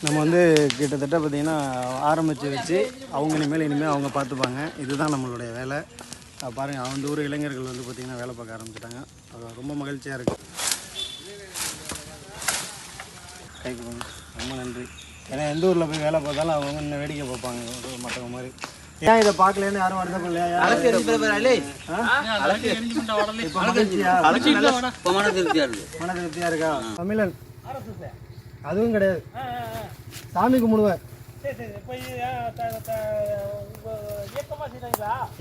நம்ம வந்து கிட்டத்தட்ட பார்த்திங்கன்னா ஆரம்பித்து வச்சு அவங்க இனிமேல் அவங்க பார்த்துப்பாங்க. இதுதான் நம்மளுடைய வேலை. பாருங்கள், அந்த ஊர் இளைஞர்கள் வந்து பார்த்திங்கன்னா வேலை பார்க்க ஆரம்பிச்சிட்டாங்க. அது ரொம்ப மகிழ்ச்சியாக இருக்குது. கைக்கு ரொம்ப நன்றி. ஏன்னா எந்த ஊரில் போய் வேலை பார்த்தாலும் அவங்க இன்னும் வேடிக்கை பார்ப்பாங்க மற்றவங்க மாதிரி. ஏன் இதை பார்க்கலன்னு யாரும் வருத்தம் இல்லையா? மன திருப்தியாக இருக்கா? தமிழன் அதுவும் கிடையாது. சாமி கும்பிடுவேன்.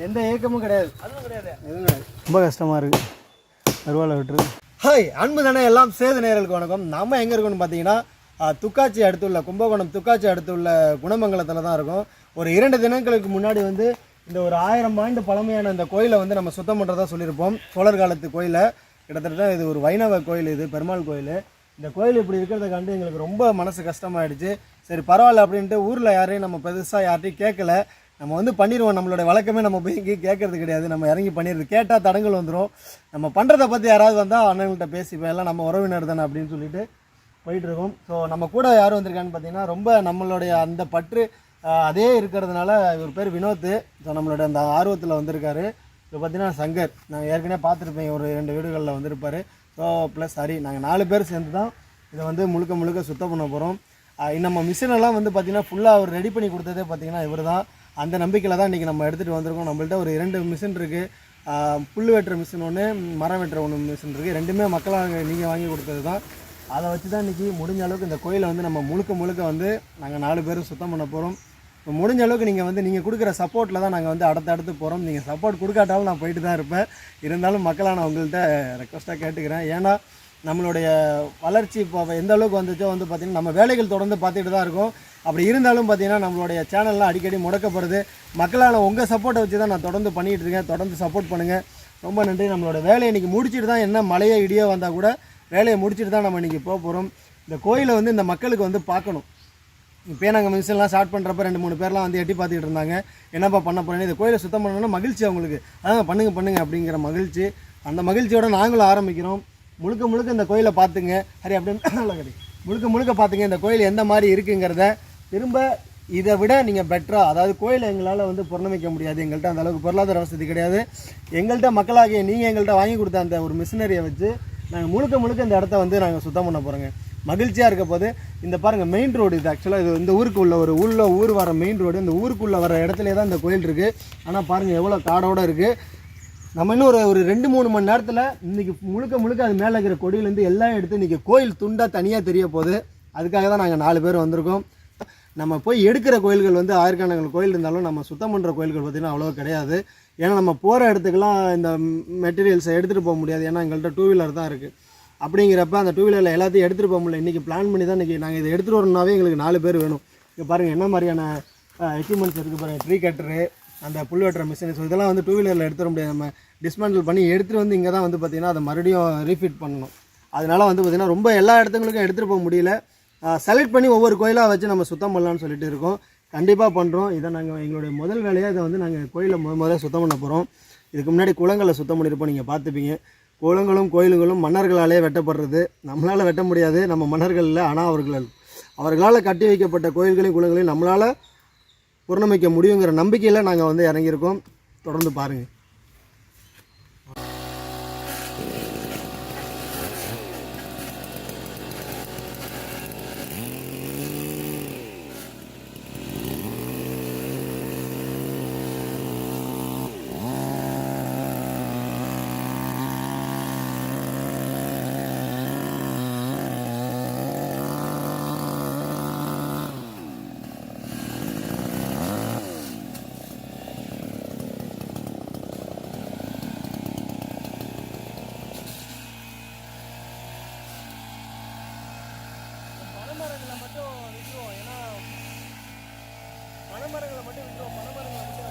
எந்த இயக்கமும் கிடையாது. ரொம்ப கஷ்டமாக இருக்குது. அருவாலை விட்டுரு. ஹாய் அன்பு தானே எல்லாம் சேது நேயர்களுக்கு வணக்கம். நம்ம எங்கே இருக்கோம்னு பார்த்தீங்கன்னா துக்காச்சி அடுத்துள்ள கும்பகோணம் துக்காச்சி அடுத்துள்ள குணமங்கலத்தில் தான் இருக்கும். ஒரு 2 தினங்களுக்கு முன்னாடி வந்து இந்த ஒரு 1000 ஆண்டு பழமையான இந்த கோயிலை வந்து நம்ம சுத்தம் பண்ணுறதா சொல்லியிருப்போம். சோழர் காலத்து கோயிலை. கிட்டத்தட்ட இது ஒரு வைணவ கோயில், இது பெருமாள் கோயில். இந்த கோயில் இப்படி இருக்கிறத கண்டு எங்களுக்கு ரொம்ப மனசு கஷ்டமாயிடுச்சு. சரி பரவாயில்ல அப்படின்ட்டு ஊரில் யாரையும் நம்ம பெருசாக யார்ட்டையும் கேட்கல. நம்ம வந்து பண்ணிடுவோம். நம்மளோட வழக்கமே நம்ம போய் இங்கேயும் கேட்கறது கிடையாது. நம்ம இறங்கி பண்ணிடுறது. கேட்டால் தடங்கள் வந்துடும். நம்ம பண்ணுறதை பற்றி யாராவது வந்தால் அண்ணன்கிட்ட பேசிப்போம், எல்லாம் நம்ம உறவினர் தானே அப்படின்னு சொல்லிட்டு போயிட்டுருக்கோம். ஸோ நம்ம கூட யார் வந்திருக்கான்னு பார்த்தீங்கன்னா ரொம்ப நம்மளுடைய அந்த பற்று அதே இருக்கிறதுனால இவர் பேர் வினோத். ஸோ நம்மளோட அந்த ஆர்வத்தில் வந்திருக்காரு. இப்போ பார்த்தீங்கன்னா சங்கர், நான் ஏற்கனவே பார்த்துருப்பேன், ஒரு 2 வீடுகளில் வந்திருப்பார். ஸோ ப்ளஸ் ஹரி, நாங்கள் 4 பேர் சேர்ந்து தான் இதை வந்து முழுக்க சுத்தம் பண்ண போகிறோம். நம்ம மிஷினெல்லாம் வந்து பார்த்திங்கன்னா ஃபுல்லாக அவர் ரெடி பண்ணி கொடுத்ததே பார்த்திங்கன்னா இவர் தான். அந்த நம்பிக்கையில் தான் இன்றைக்கி நம்ம எடுத்துகிட்டு வந்திருக்கோம். நம்மள்ட்ட ஒரு 2 மிஷின் இருக்குது. புல் வெட்டுற மிஷின் ஒன்று, மரம் வெட்டுற ஒன்று மிஷின் இருக்குது. 2மே மக்களாக நீங்கள் வாங்கி கொடுத்தது தான். அதை வச்சு தான் இன்றைக்கி முடிஞ்ச அளவுக்கு இந்த கோயிலை வந்து நம்ம முழுக்க வந்து நாங்கள் 4 பேரும் சுத்தம் பண்ண போகிறோம். இப்போ முடிஞ்ச அளவுக்கு நீங்கள் கொடுக்குற சப்போர்ட்டில் தான் நாங்கள் வந்து அடுத்து போகிறோம். நீங்கள் சப்போர்ட் கொடுக்காட்டாலும் நான் போயிட்டு தான் இருப்பேன். இருந்தாலும் மக்களாக நான் உங்கள்கிட்ட ரெக்வஸ்ட்டாக கேட்டுக்கிறேன். ஏன்னா நம்மளுடைய வளர்ச்சி இப்போ எந்த அளவுக்கு வந்துச்சோ வந்து பார்த்திங்கன்னா நம்ம வேலைகள் தொடர்ந்து பார்த்துட்டு தான் இருக்கோம். அப்படி இருந்தாலும் பார்த்திங்கன்னா நம்மளுடைய சேனல்லாம் அடிக்கடி முடக்கப்படுது. மக்களால் உங்கள் சப்போர்ட்டை வச்சு தான் நான் தொடர்ந்து பண்ணிகிட்டு இருக்கேன். தொடர்ந்து சப்போர்ட் பண்ணுங்கள். ரொம்ப நன்றி. நம்மளோட வேலையை இன்றைக்கி முடிச்சுட்டு தான், என்ன மழையோ இடியோ வந்தால் கூட வேலையை முடிச்சுட்டு தான் நம்ம இன்றைக்கி போக போகிறோம். இந்த கோயிலை வந்து இந்த மக்களுக்கு வந்து பார்க்கணும். இப்போ நாங்கள் மிஷின்லாம் ஸ்டார்ட் பண்ணுறப்ப 2-3 பேர்லாம் வந்து எட்டி பார்த்துக்கிட்டு இருந்தாங்க. என்னப்பா பண்ண போகிறேன்னு. இந்த கோயிலை சுத்தம் பண்ணணும்னா மகிழ்ச்சி அவங்களுக்கு. அதான் பண்ணுங்க அப்படிங்கிற மகிழ்ச்சி. அந்த மகிழ்ச்சியோடு நாங்களும் ஆரம்பிக்கிறோம். முழுக்க இந்த கோயிலை பார்த்துங்க. ஹரி அப்படின்னு நல்லா கிடையாது. முழுக்க பார்த்துங்க இந்த கோயில் எந்த மாதிரி இருக்குங்கிறத. திரும்ப இதை விட நீங்கள் பெட்டராக, அதாவது கோயிலை எங்களால் வந்து புறணமிக்க முடியாது. எங்கள்கிட்ட அந்த அளவுக்கு பொருளாதார வசதி கிடையாது. எங்கள்கிட்ட மக்களாகிய நீங்கள் எங்கள்கிட்ட வாங்கி கொடுத்த அந்த ஒரு மிஷினரியை வச்சு நாங்கள் முழுக்க இந்த இடத்த வந்து நாங்கள் சுத்தம் பண்ண போகிறோங்க. மகிழ்ச்சியாக இருக்க போது. இந்த பாருங்கள், மெயின் ரோடு இது. ஆக்சுவலாக இது இந்த ஊருக்கு உள்ள ஊர் வர மெயின் ரோடு. இந்த ஊருக்குள்ளே வர இடத்துல தான் இந்த கோயில் இருக்குது. ஆனால் பாருங்கள் எவ்வளோ காடோடு இருக்குது. நம்ம இன்னும் ஒரு 2-3 மணி நேரத்தில் இன்றைக்கி முழுக்க அது மேலே இருக்கிற கொடியிலேருந்து எல்லாம் எடுத்து இன்றைக்கி கோயில் துண்டாக தனியாக தெரிய போகுது. அதுக்காக தான் நாங்கள் 4 பேர் வந்திருக்கோம். நம்ம போய் எடுக்கிற கோயில்கள் வந்து ஆயிரக்கணக்கான கோயில் இருந்தாலும் நம்ம சுத்தம் பண்ணுற கோயில்கள் பார்த்திங்கன்னா அவ்வளோ கிடையாது. ஏன்னா நம்ம போகிற இடத்துக்கெல்லாம் இந்த மெட்டீரியல்ஸை எடுத்துகிட்டு போக முடியாது. ஏன்னா எங்கள்கிட்ட 2 வீலர் தான் இருக்குது. அப்படிங்கிறப்ப அந்த 2 வீலரில் எல்லாத்தையும் எடுத்துகிட்டு போக முடியல. இன்றைக்கி பிளான் பண்ணி தான் இன்றைக்கி நாங்கள் இதை எடுத்துகிட்டு வரணுன்னாவே எங்களுக்கு 4 பேர் வேணும். இங்கே பாருங்கள் என்ன மாதிரியான எக்யூப்மெண்ட்ஸ் இருக்குது பாருங்கள். ட்ரீ கட்டரு, அந்த புல் வெட்டுற மிஷின். ஸோ இதெல்லாம் வந்து 2 வீலரில் எடுத்துட முடியாது. நம்ம டிஸ்மேண்டில் பண்ணி எடுத்துகிட்டு வந்து இங்கே தான் வந்து பார்த்திங்கன்னா அதை மறுபடியும் ரீஃபிட் பண்ணணும். அதனால் வந்து பார்த்திங்கன்னா ரொம்ப எல்லா இடத்துங்களுக்கும் எடுத்துகிட்டு போக முடியல. செலக்ட் பண்ணி ஒவ்வொரு கோயிலாக வச்சு நம்ம சுத்தம் பண்ணலான்னு சொல்லிட்டு இருக்கோம். கண்டிப்பாக பண்ணுறோம். இதை நாங்கள் எங்களுடைய முதல் வேலையாக இதை வந்து நாங்கள் கோயிலை முதல்ல சுத்தம் பண்ண போகிறோம். இதுக்கு முன்னாடி குளங்களை சுத்தம் பண்ணியிருப்போம், நீங்கள் பார்த்துப்பீங்க. குளங்களும் கோயில்களும் மன்னர்களாலே வெட்டப்படுறது. நம்மளால் வெட்ட முடியாது, நம்ம மன்னர்கள் இல்லை. ஆனால் அவர்களால் கட்டி வைக்கப்பட்ட கோயில்களையும் குளங்களையும் நம்மளால் புறணமிக்க முடியுங்கிற நம்பிக்கையில் நாங்கள் வந்து இறங்கியிருக்கோம். தொடர்ந்து பாருங்கள். பனைமரங்களை மட்டும் விட்டுருவோம். பனைமரங்களை மட்டும்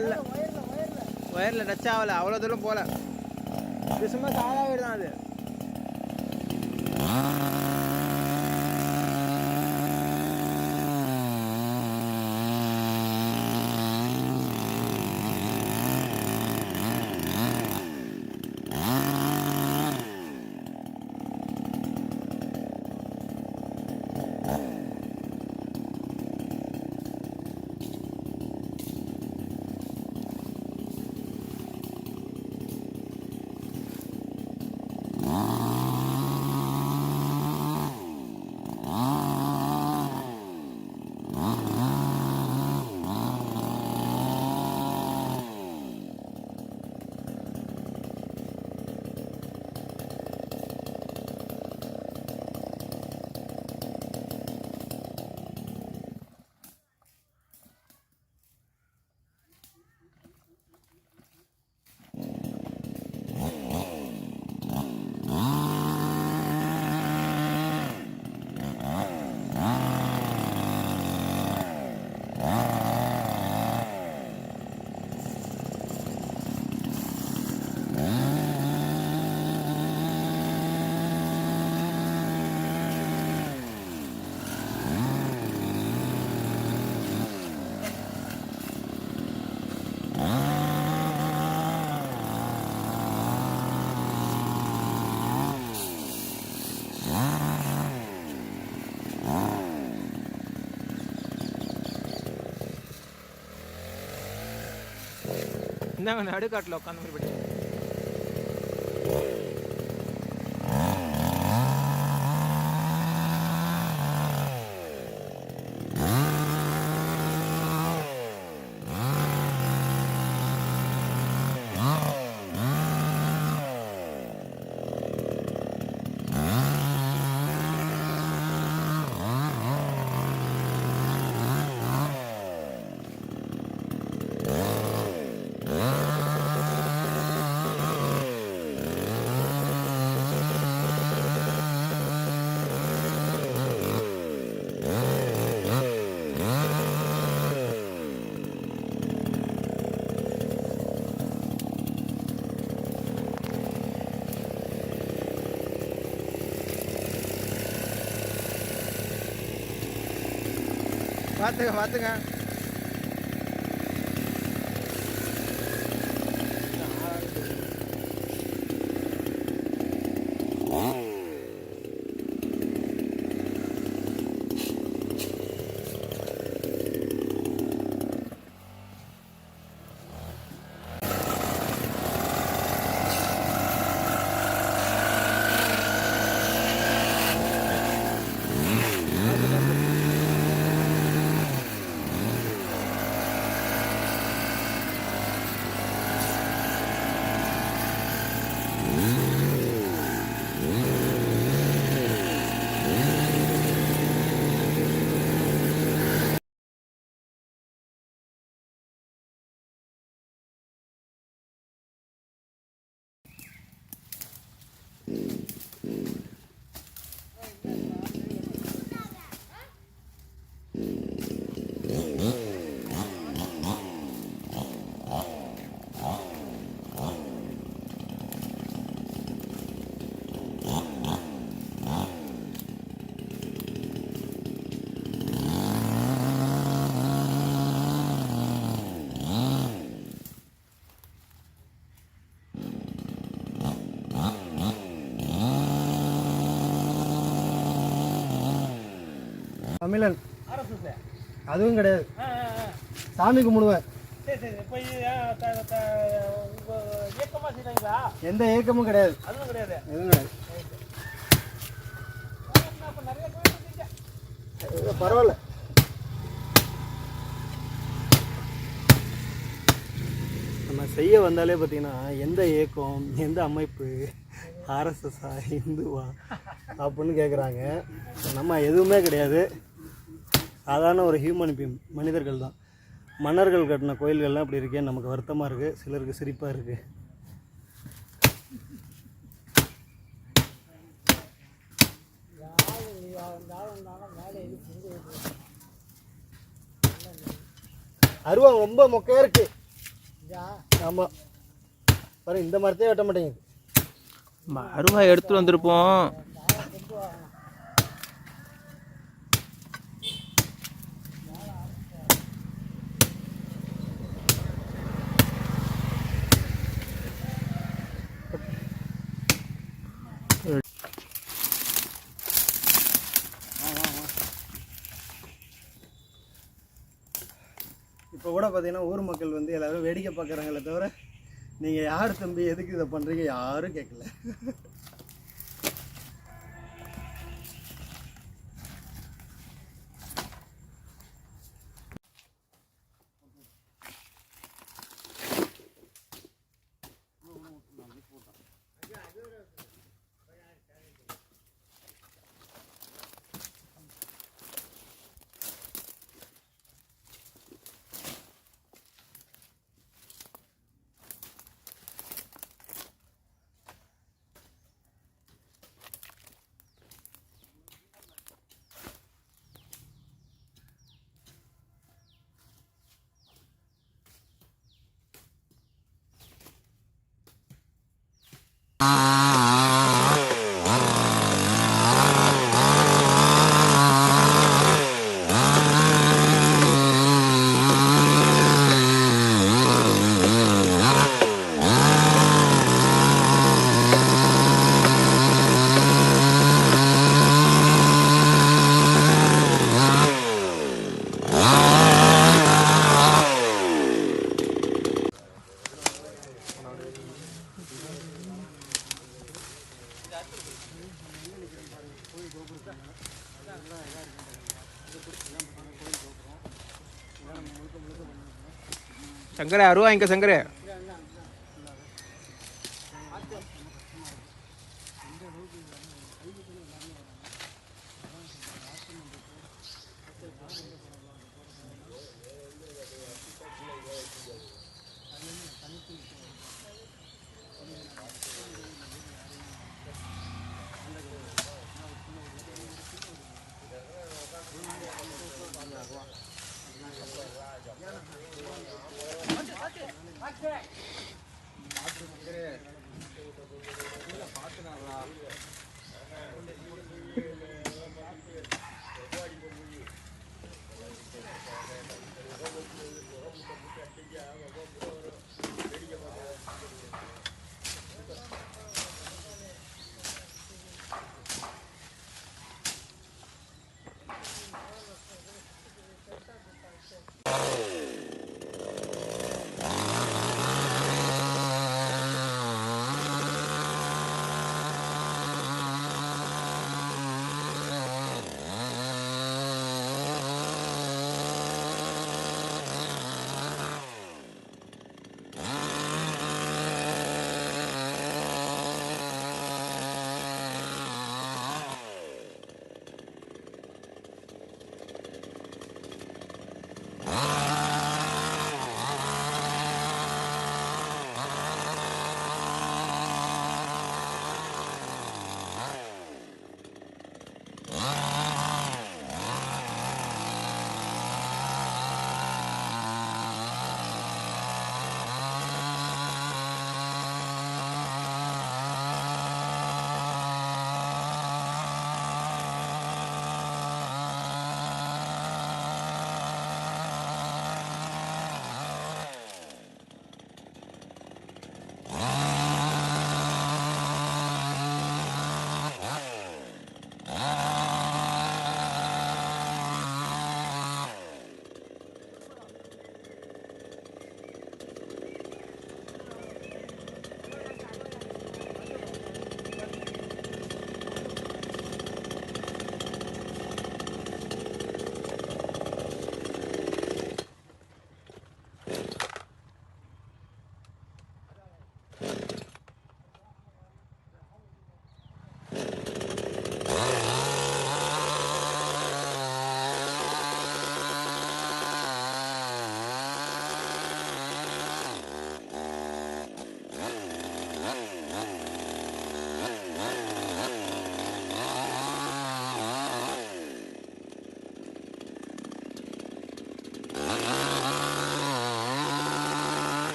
இல்லை ஒயரில் டச் ஆகலை, அவ்வளோ தூரம் போகல. இது சும்மா சாதா வீடு தான் அது. இந்தாங்க நடுக்காட்டில் உட்காந்து மாதிரி படி. பார்த்துங்க பார்த்துங்க. தமிழன் அதுவும் கிடையாது. சாமி கும்பிடுவேன். எந்த இயக்கமும் கிடையாது. எதுவும் கிடையாது. பரவாயில்ல. நம்ம செய்ய வந்தாலே பார்த்தீங்கன்னா எந்த இயக்கம் எந்த அமைப்பு ஆர்எஸ்எஸ்ஸா இந்துவா அப்படின்னு கேட்குறாங்க. நம்ம எதுவுமே கிடையாது. சாதாரண ஒரு ஹியூமன் பீம் மனிதர்கள் தான். மன்னர்கள் கட்டின கோயில்கள்லாம் இப்படி இருக்கே நமக்கு வருத்தமாக இருக்குது, சிலருக்கு சிரிப்பாக இருக்குது. அருவம் ரொம்ப மொக்கையாக இருக்குது. ஆமாம் பாரு, இந்த மரத்தையே வெட்ட மாட்டேங்குது. அருவா எடுத்துட்டு வந்திருப்போம். இப்போ கூட பார்த்தீங்கன்னா ஊர் மக்கள் வந்து எல்லோரும் வேடிக்கை பார்க்குறாங்களே தவிர நீங்கள் யார் தம்பி எதுக்கு இதை பண்ணுறீங்க யாரும் கேட்கல. சங்கரே அருவா இங்க சங்கரே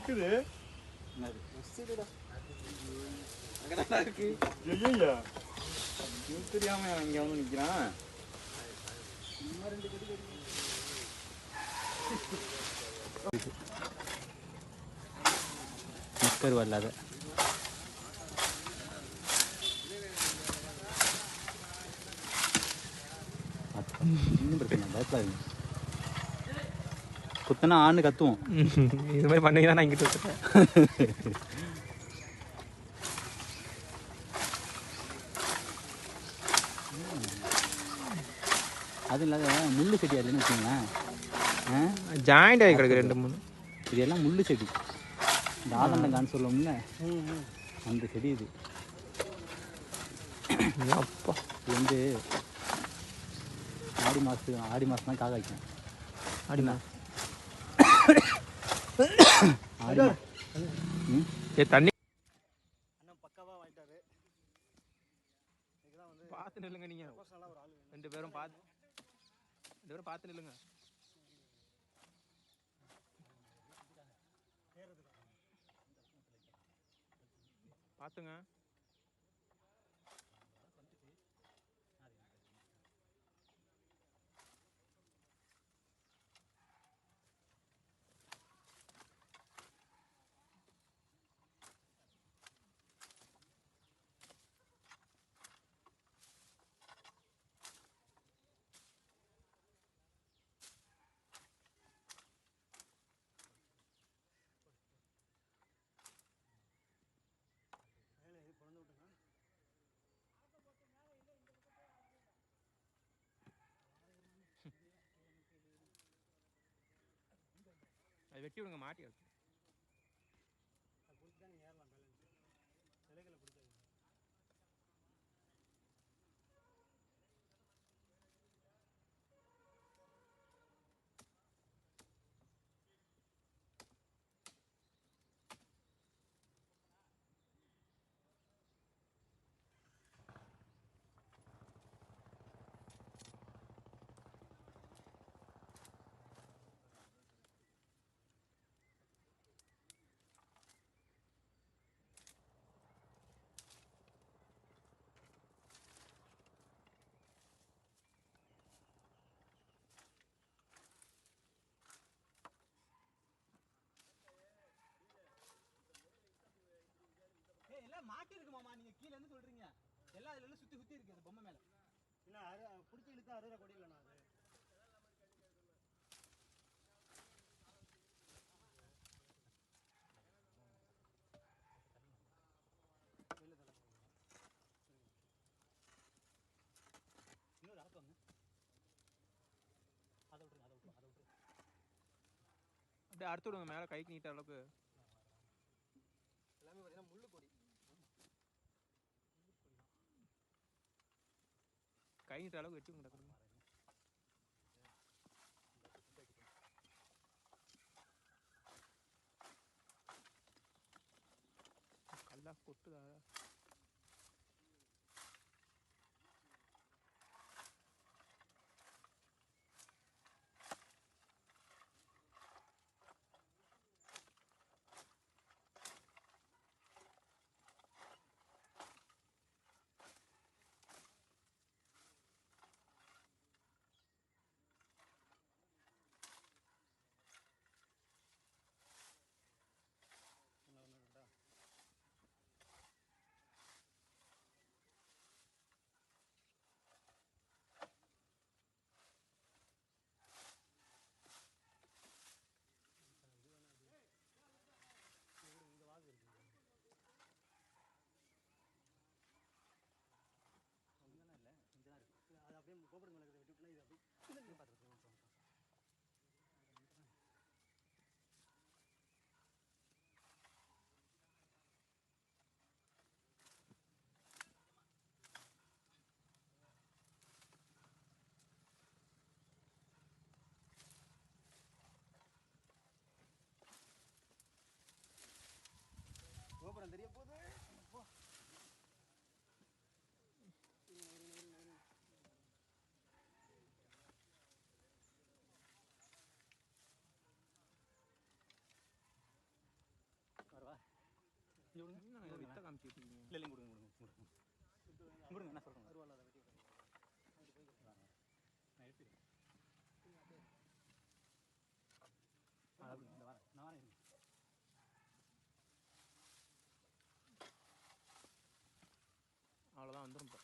இருக்குது தெரியாம இங்க வந்து நிக்கிறான். நிக்கர் வரலாத இன்னும் பிரச்சனை பயப்படாதீங்க. குத்தனா ஆணு கத்துவோம். இது மாதிரி பண்ணி தான் நான் இங்கிட்டு வச்சுட்டேன். அது இல்லாத முள்ளு செடி அதுன்னு வச்சுங்களேன், ஜாயிண்ட் ஆகி கிடக்கு 2-3. இது எல்லாம் முள்ளு செடி. இந்த ஆலண்டங்கான்னு சொல்லுவோம்ல, அந்த செடி இது. அப்பா இது வந்து ஆடி மாதம் தான் காய் காய்க்கும். ஆடினா ஆடி தண்ணி பக்காவாக வாங்கிட்டாரு. பார்த்து நில்லுங்க. நீங்கள் 2 பேரும் பார்த்து நில்லுங்க. பார்த்துங்க. அது வெட்டி விடுங்க, மாட்டி வச்சு. மாட்டி இருக்கு மாமா, நீங்க கீழ இருந்து சொல்றீங்க. எல்லாம் அதுல சுத்தி இருக்கு அந்த பொம்மை மேல. இல்லை பிடிச்சி இழுத்தா அறுவடை கொடியில் நான் அது அப்படியே அறுத்து விடுங்க மேல, கைக்கு நீட்ட அளவுக்கு. எல்லாமே பார்த்தீங்கன்னா முள்ளு கொடி. கை நீட்ட அளவுக்கு வெட்டி கொடுங்க. கொட்டுதா அது அப்படியே கோபுரம் மேலே விட்டுட்டுனா இது அப்படியே பார்த்துருக்கோம். கோபுரம் தெரிய போகுது. வரவா வித்த காமிச்சிட்டு இருக்கீங்க. இல்லை கொடுங்க என்ன சொல்கிறேன் வருவாள் அதை வெட்டி நான் எடுத்துக்கிறேன். நான் வரேன். அவ்வளோதான் வந்துடும். இப்போ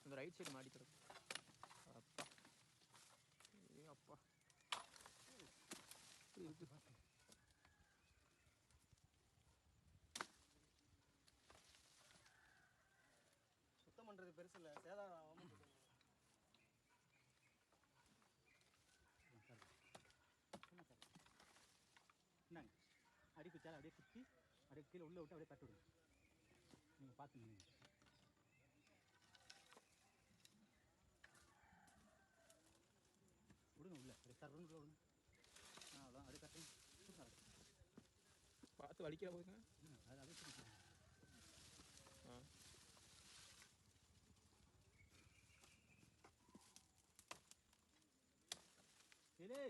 இந்த ரைட் சைடு மாடி கிடக்கு. அப்பா அப்பா இருக்கு. சுத்தம் பண்ணுறது பெருசு இல்லை, சேதாரம். என்னங்க அடி குச்சாலும் அப்படியே குத்தி அப்படியே கீழே உள்ளே விட்டு அப்படியே தட்டு விடுங்க. நீங்கள் பார்த்துங்க விடுங்க உள்ள அப்படியே சர்வன் உள்ள விடுங்க. அவ்வளோ அப்படியே கட்டுங்க. பார்த்து வலிக்கிற போதுங்க. அது அப்படியே ஏலே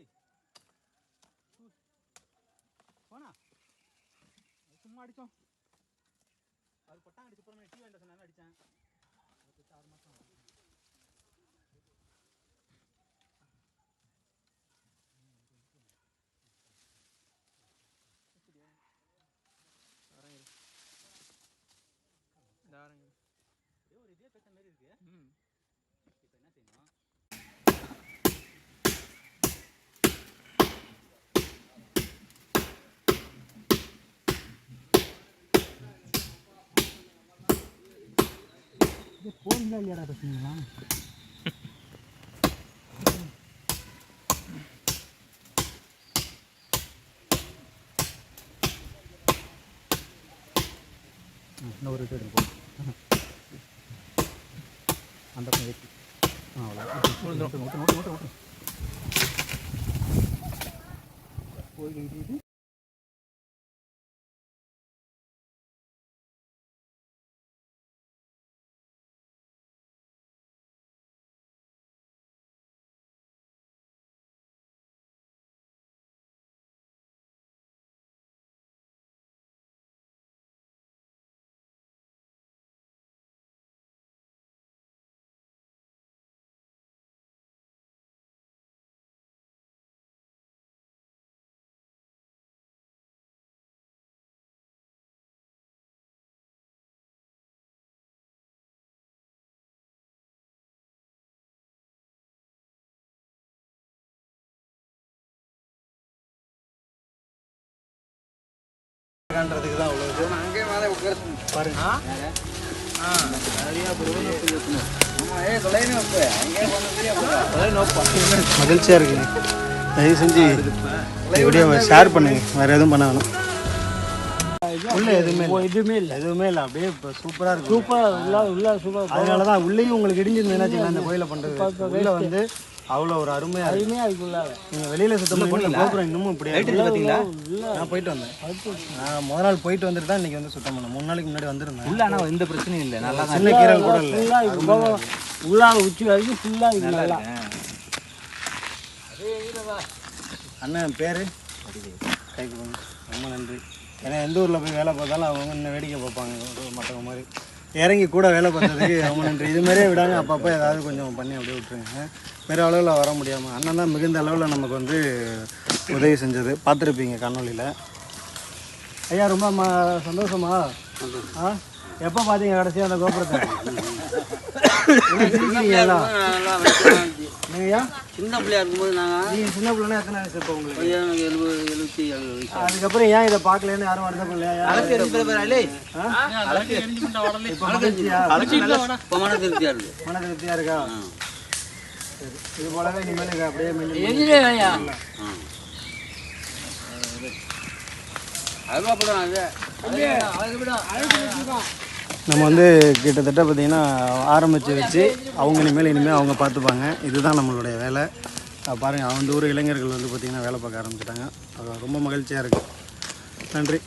போனா சும்மா அடித்தோம். அது பொட்டாங்க அடிச்சு போகிறோம். டீ வேண்ட சொன்னாலும் அடித்தேன். 6 மாதம் ஒரு இதே பேச மாதிரி இருக்கு. இப்போ என்ன செய்யணும்? போன்ல இல்லையாடா பேசுறீங்களா? இன்னும் ஒரு சைடு போ. அந்த பக்கம் ஏற்றி அவ்வளோ போய் காண்றதுக்கு தான் அவ்வளோ இது. அங்கே மேலே உட்கார பாருங்க. மகிழ்ச்சியாக இருக்குங்க. தயவு செஞ்சு வீடியோவை ஷேர் பண்ணுங்க. வேறு எதுவும் பண்ண வேணும். உள்ள எதுவுமே இல்லை. அப்படியே இப்போ சூப்பராக இருக்கும். சூப்பராக அதனால தான் உள்ளேயும் உங்களுக்கு இடிஞ்சிருந்ததுன்னா அந்த கோயிலை பண்ணுறது. உள்ளே வந்து அவ்வளோ ஒரு அருமையாக அதுக்குள்ள நீங்கள் வெளியில் சுத்தம் பண்ணி கோபுரம் இன்னமும் இப்படியே பார்த்தீங்களா? நான் போயிட்டு வந்தேன். நான் முதல் நாள் போயிட்டு வந்துட்டு தான் இன்றைக்கி வந்து சுத்தம் பண்ணேன். 3 நாளைக்கு முன்னாடி வந்துருந்தேன். உள்ள ஆனால் எந்த பிரச்சனையும் இல்லை, நல்லா தான் சின்ன கீரல் கூட இல்லை. உள்ளாக உச்சி வரைக்கும் ஃபுல்லாக இருக்கு நல்லா. அண்ணன் பேர் கை கொடுங்க. ரொம்ப நன்றி. ஏன்னா எந்த ஊரில் போய் வேலை பார்த்தாலும் அவங்க இன்னும் வேடிக்கை பார்ப்பாங்க மற்றவங்க மாதிரி. இறங்கி கூட வேலை பார்த்ததுக்கு ரொம்ப நன்றி. இது மாதிரியே விடாங்க, அப்பப்போ ஏதாவது கொஞ்சம் பண்ணி அப்படியே விட்டுருங்க. பெரிய அளவில் வர முடியாமல் அண்ணன் தான் மிகுந்த அளவில் நமக்கு வந்து உதவி செஞ்சது. பார்த்துருப்பீங்க காணொலியில். ஐயா ரொம்ப சந்தோஷமா? எப்போ பார்த்தீங்க கடைசியாக அந்த கோபுரத்தை? ஐயா சின்ன பிள்ளையா இருக்கும்போது நாங்கள் நீங்கள் சின்ன பிள்ளைனா எத்தனை வயசு இப்போ உங்களுக்கு? 77 வயசு. அதுக்கப்புறம் ஏன் இதை பார்க்கலன்னு யாரும் வருத்தம் இல்லையா? மன திருப்தியாக இருக்குது. மன திருப்தியாக இருக்கா? சரி, இது போலவே இனிமேல் அப்படியே நம்ம வந்து கிட்டத்தட்ட பார்த்திங்கன்னா ஆரம்பித்து வச்சு அவங்க இனிமேல் அவங்க பார்த்துப்பாங்க. இதுதான் நம்மளுடைய வேலை. பாருங்கள், அந்த ஊர் இளைஞர்கள் வந்து பார்த்திங்கன்னா வேலை பார்க்க ஆரம்பிச்சிட்டாங்க. அது ரொம்ப மகிழ்ச்சியாக இருக்குது. நன்றி.